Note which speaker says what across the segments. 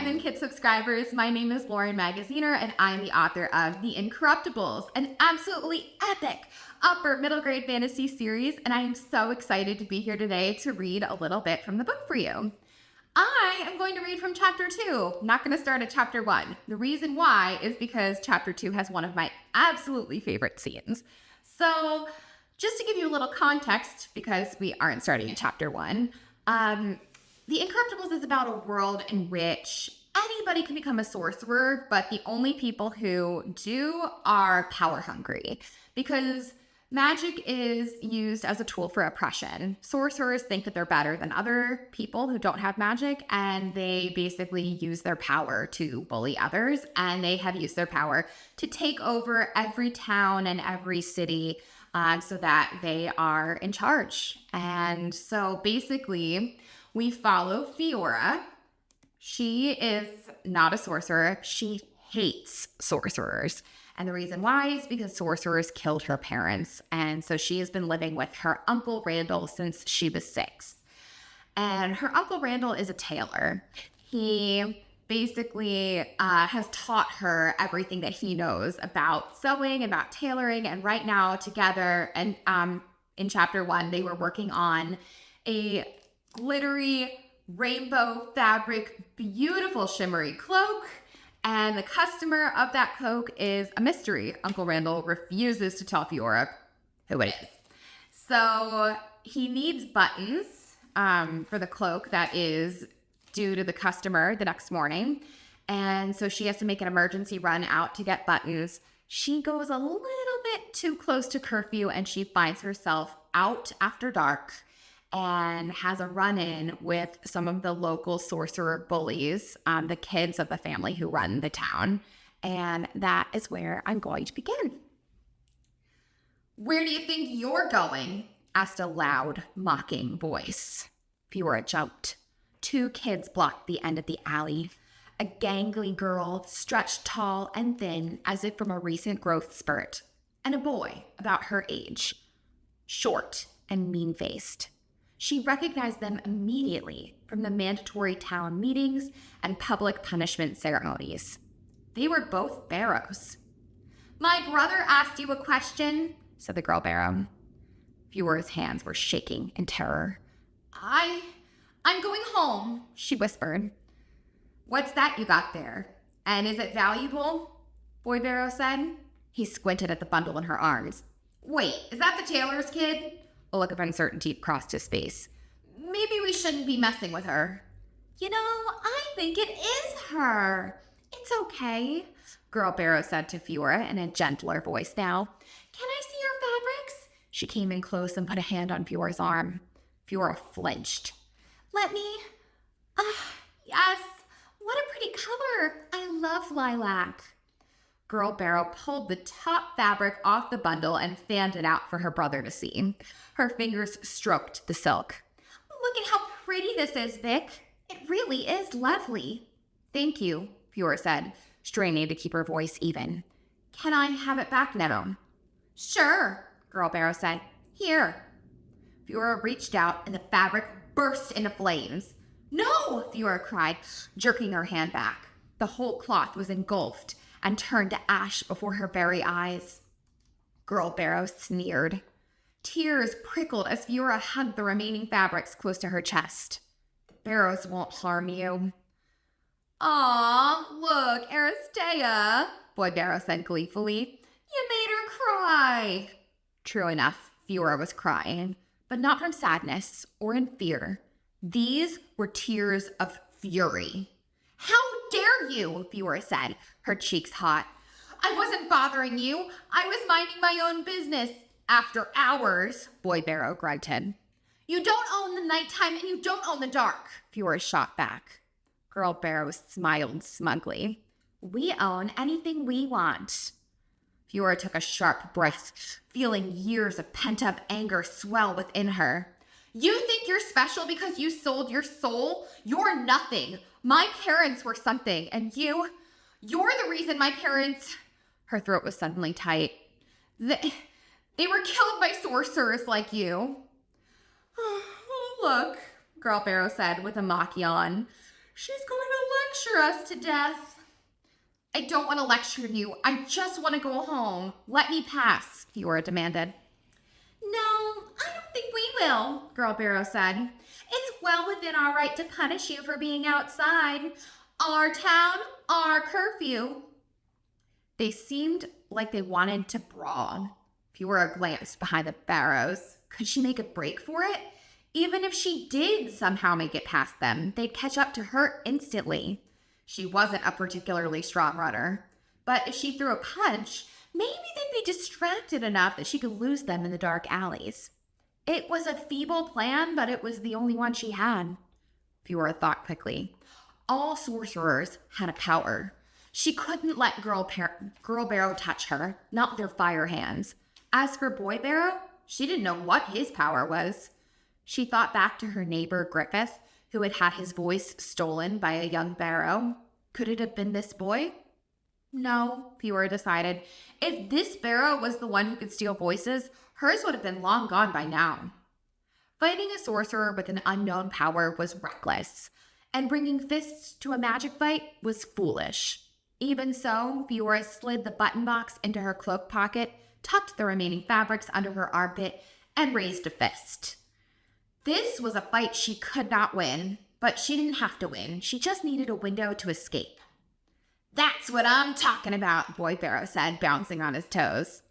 Speaker 1: Diamond Kid subscribers, my name is Lauren Magaziner and I'm the author of The Incorruptibles, an absolutely epic upper middle grade fantasy series, and I am so excited to be here today to read a little bit from the book for you. I am going to read from chapter 2, not going to start at chapter 1. The reason why is because chapter 2 has one of my absolutely favorite scenes. So just to give you a little context, because we aren't starting at chapter 1, The Incorruptibles is about a world in which anybody can become a sorcerer, but the only people who do are power hungry, because magic is used as a tool for oppression. Sorcerers think that they're better than other people who don't have magic, and they basically use their power to bully others, and they have used their power to take over every town and every city so that they are in charge. And so basically, we follow Fiora. She is not a sorcerer. She hates sorcerers. And the reason why is because sorcerers killed her parents. And so she has been living with her Uncle Randall since she was 6. And her Uncle Randall is a tailor. He basically has taught her everything that he knows about sewing, about tailoring. And right now together, and in chapter 1, they were working on a glittery rainbow fabric, beautiful shimmery cloak. And the customer of that cloak is a mystery. Uncle Randall refuses to tell Fiora who it is. So he needs buttons for the cloak that is due to the customer the next morning. And so she has to make an emergency run out to get buttons. She goes a little bit too close to curfew and she finds herself out after dark and has a run-in with some of the local sorcerer bullies, the kids of the family who run the town. And that is where I'm going to begin. "Where do you think you're going?" asked a loud, mocking voice. Fiora jumped. 2 kids blocked the end of the alley. A gangly girl, stretched tall and thin as if from a recent growth spurt, and a boy about her age, short and mean-faced. She recognized them immediately from the mandatory town meetings and public punishment ceremonies. They were both Barrows. "My brother asked you a question," said the girl Barrow. Fiora's hands were shaking in terror. I'm going home," she whispered. "What's that you got there? And is it valuable?" Boy Barrow said. He squinted at the bundle in her arms. "Wait, is that the tailor's kid?" A look of uncertainty crossed his face. "Maybe we shouldn't be messing with her." "You know, I think it is her." "It's okay," Girl Barrow said to Fiora in a gentler voice now. "Can I see your fabrics?" She came in close and put a hand on Fiora's arm. Fiora flinched. "Let me... yes. What a pretty color. I love lilac." Girl Barrow pulled the top fabric off the bundle and fanned it out for her brother to see. Her fingers stroked the silk. "Look at how pretty this is, Vic. It really is lovely." "Thank you," Fiora said, straining to keep her voice even. "Can I have it back now?" "Sure," Girl Barrow said. "Here." Fiora reached out and the fabric burst into flames. "No!" Fiora cried, jerking her hand back. The whole cloth was engulfed and turned to ash before her very eyes. Girl Barrow sneered. Tears prickled as Fiora hugged the remaining fabrics close to her chest. "The Barrows won't harm you." "Aw, look, Aristea," Boy Barrow said gleefully. "You made her cry." True enough, Fiora was crying, but not from sadness or in fear. These were tears of fury. "How dare you?" Fiora said, her cheeks hot. "I wasn't bothering you. I was minding my own business. After hours," Boy Barrow grunted. "You don't own the nighttime and you don't own the dark," Fiora shot back. Girl Barrow smiled smugly. "We own anything we want." Fiora took a sharp breath, feeling years of pent-up anger swell within her. "You think you're special because you sold your soul? You're nothing. My parents were something, and you're the reason my parents..." Her throat was suddenly tight. They were killed by sorcerers like you." "Look," Girl Barrow said with a mock yawn. "She's going to lecture us to death." "I don't want to lecture you. I just want to go home. Let me pass," Fiora demanded. "No, I don't think we will," Girl Barrow said. "It's well within our right to punish you for being outside. Our town, our curfew." They seemed like they wanted to brawl. Fiora glanced behind the barrows. Could she make a break for it? Even if she did somehow make it past them, they'd catch up to her instantly. She wasn't a particularly strong runner, but if she threw a punch, maybe they'd be distracted enough that she could lose them in the dark alleys. It was a feeble plan, but it was the only one she had. Fiora thought quickly. All sorcerers had a power. She couldn't let Girl Barrow touch her, not with her fire hands. As for Boy Barrow, she didn't know what his power was. She thought back to her neighbor Griffith, who had had his voice stolen by a young Barrow. Could it have been this boy? No, Fiora decided. If this Barrow was the one who could steal voices, hers would have been long gone by now. Fighting a sorcerer with an unknown power was reckless, and bringing fists to a magic fight was foolish. Even so, Fiora slid the button box into her cloak pocket, tucked the remaining fabrics under her armpit, and raised a fist. This was a fight she could not win, but she didn't have to win. She just needed a window to escape. "That's what I'm talking about," Boy Barrow said, bouncing on his toes.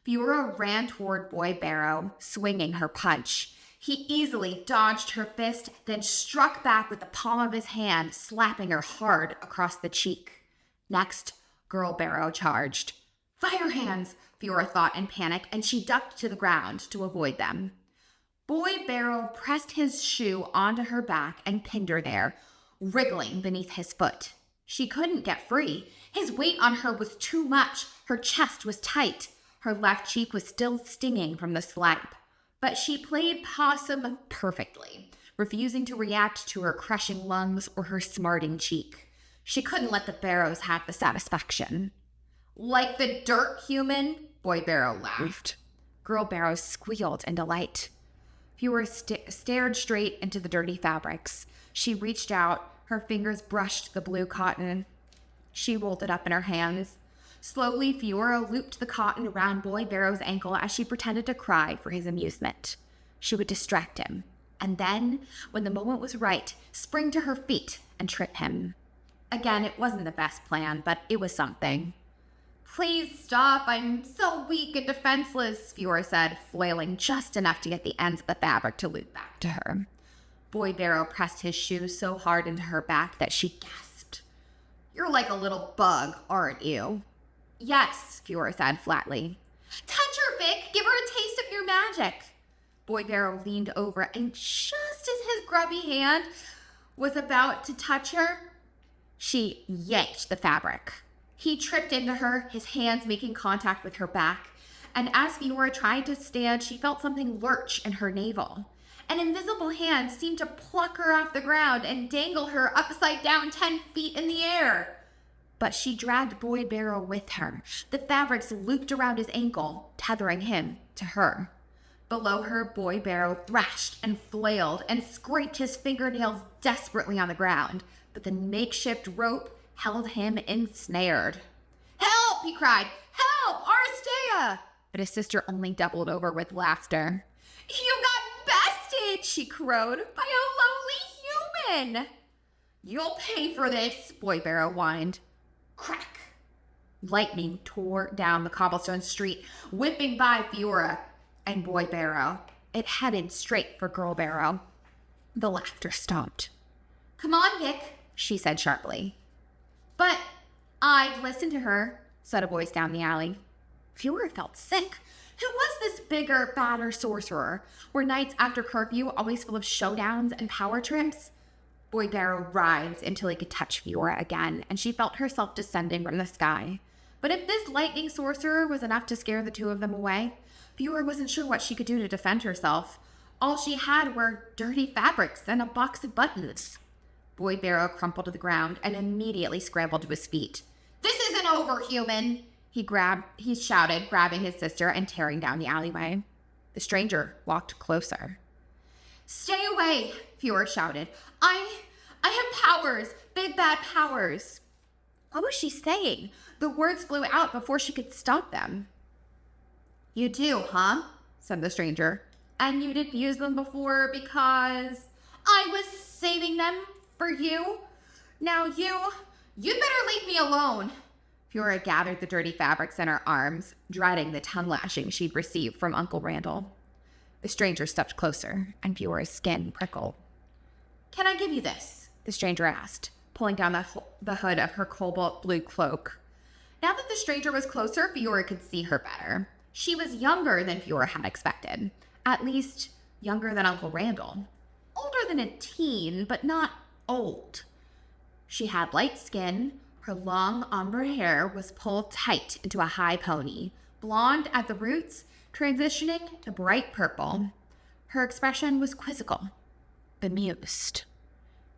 Speaker 1: Fiora ran toward Boy Barrow, swinging her punch. He easily dodged her fist, then struck back with the palm of his hand, slapping her hard across the cheek. Next, Girl Barrow charged. "Fire hands," Fiora thought in panic, and she ducked to the ground to avoid them. Boy Barrow pressed his shoe onto her back and pinned her there, wriggling beneath his foot. She couldn't get free. His weight on her was too much. Her chest was tight. Her left cheek was still stinging from the slap. But she played possum perfectly, refusing to react to her crushing lungs or her smarting cheek. She couldn't let the Barrows have the satisfaction. "Like the dirt human?" Boy Barrow laughed. Girl Barrow squealed in delight. Fiora stared straight into the dirty fabrics. She reached out. Her fingers brushed the blue cotton. She rolled it up in her hands. Slowly, Fiora looped the cotton around Boy Barrow's ankle as she pretended to cry for his amusement. She would distract him, and then, when the moment was right, spring to her feet and trip him. Again, it wasn't the best plan, but it was something. "Please stop, I'm so weak and defenseless," Fiora said, flailing just enough to get the ends of the fabric to loop back to her. Boy Barrow pressed his shoe so hard into her back that she gasped. "You're like a little bug, aren't you?" "Yes," Fiora said flatly. "Touch her, Vic! Give her a taste of your magic!" Boy Barrow leaned over, and just as his grubby hand was about to touch her, she yanked the fabric. He tripped into her, his hands making contact with her back, and as Fiora tried to stand, she felt something lurch in her navel. An invisible hand seemed to pluck her off the ground and dangle her upside down 10 feet in the air. But she dragged Boy Barrow with her. The fabrics looped around his ankle, tethering him to her. Below her, Boy Barrow thrashed and flailed and scraped his fingernails desperately on the ground, but the makeshift rope held him ensnared. "Help!" he cried. "Help! Aristea!" But his sister only doubled over with laughter. "You got bested!" she crowed. "By a lowly human!" "You'll pay for this!" Boy Barrow whined. Crack! Lightning tore down the cobblestone street, whipping by Fiora and Boy Barrow. It headed straight for Girl Barrow. The laughter stopped. "Come on, Vic," she said sharply. "But I'd listen to her," said a voice down the alley. Fiora felt sick. Who was this bigger, badder sorcerer? Were nights after curfew always full of showdowns and power trips? Boy Barrow writhed until he could touch Fiora again, and she felt herself descending from the sky. But if this lightning sorcerer was enough to scare the two of them away, Fiora wasn't sure what she could do to defend herself. All she had were dirty fabrics and a box of buttons. Boy Barrow crumpled to the ground and immediately scrambled to his feet. "This isn't over, human!" He shouted, grabbing his sister and tearing down the alleyway. The stranger walked closer. "Stay away!" Fiora shouted. I have powers. big bad powers. What was she saying? The words flew out before she could stop them. You do, huh? Said the stranger. And you didn't use them before because I was saving them for you? Now you'd better leave me alone. Fiora gathered the dirty fabrics in her arms, dreading the tongue lashing she'd received from Uncle Randall. The stranger stepped closer, and Fiora's skin prickled. Can I give you this? The stranger asked, pulling down the hood of her cobalt blue cloak. Now that the stranger was closer, Fiora could see her better. She was younger than Fiora had expected. At least, younger than Uncle Randall. Older than a teen, but not old. She had light skin. Her long ombre hair was pulled tight into a high pony, blonde at the roots, transitioning to bright purple. Her expression was quizzical, bemused.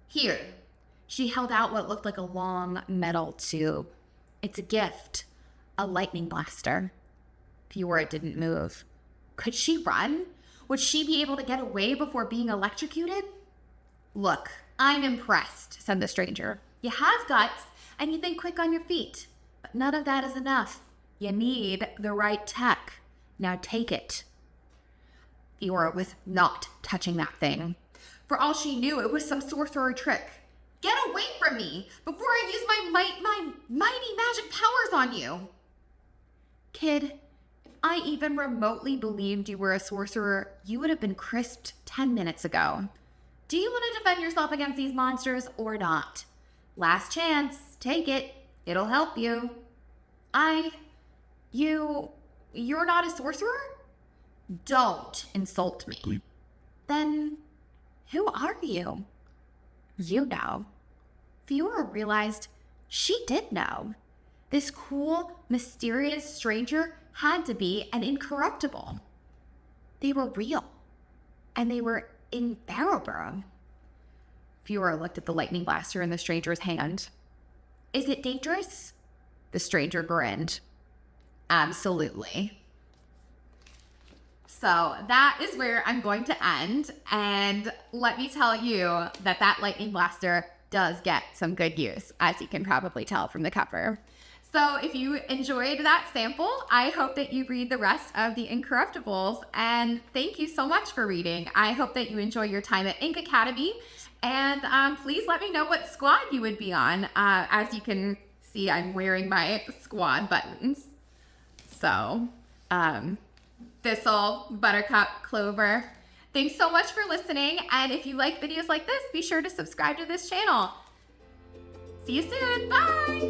Speaker 1: Here, she held out what looked like a long metal tube. It's a gift, a lightning blaster. Fiora didn't move. Could she run? Would she be able to get away before being electrocuted? Look, I'm impressed, said the stranger. You have guts, and you think quick on your feet. But none of that is enough. You need the right tech. Now take it. Fiora was not touching that thing. For all she knew, it was some sorcerer trick. Get away from me before I use my mighty magic powers on you. Kid, if I even remotely believed you were a sorcerer, you would have been crisped 10 minutes ago. Do you want to defend yourself against these monsters or not? Last chance. Take it. It'll help you. You're not a sorcerer? Don't insult me. Then, who are you? You know. Fiora realized she did know. This cool, mysterious stranger had to be an incorruptible. They were real. And they were in Barrowborough. Fiora looked at the lightning blaster in the stranger's hand. Is it dangerous? The stranger grinned. Absolutely. So that is where I'm going to end. And let me tell you that lightning blaster does get some good use, as you can probably tell from the cover. So if you enjoyed that sample, I hope that you read the rest of the Incorruptibles. And thank you so much for reading. I hope that you enjoy your time at Ink Academy. And please let me know what squad you would be on. As you can see, I'm wearing my squad buttons. So, Thistle, Buttercup, Clover. Thanks so much for listening. And if you like videos like this, be sure to subscribe to this channel. See you soon. Bye.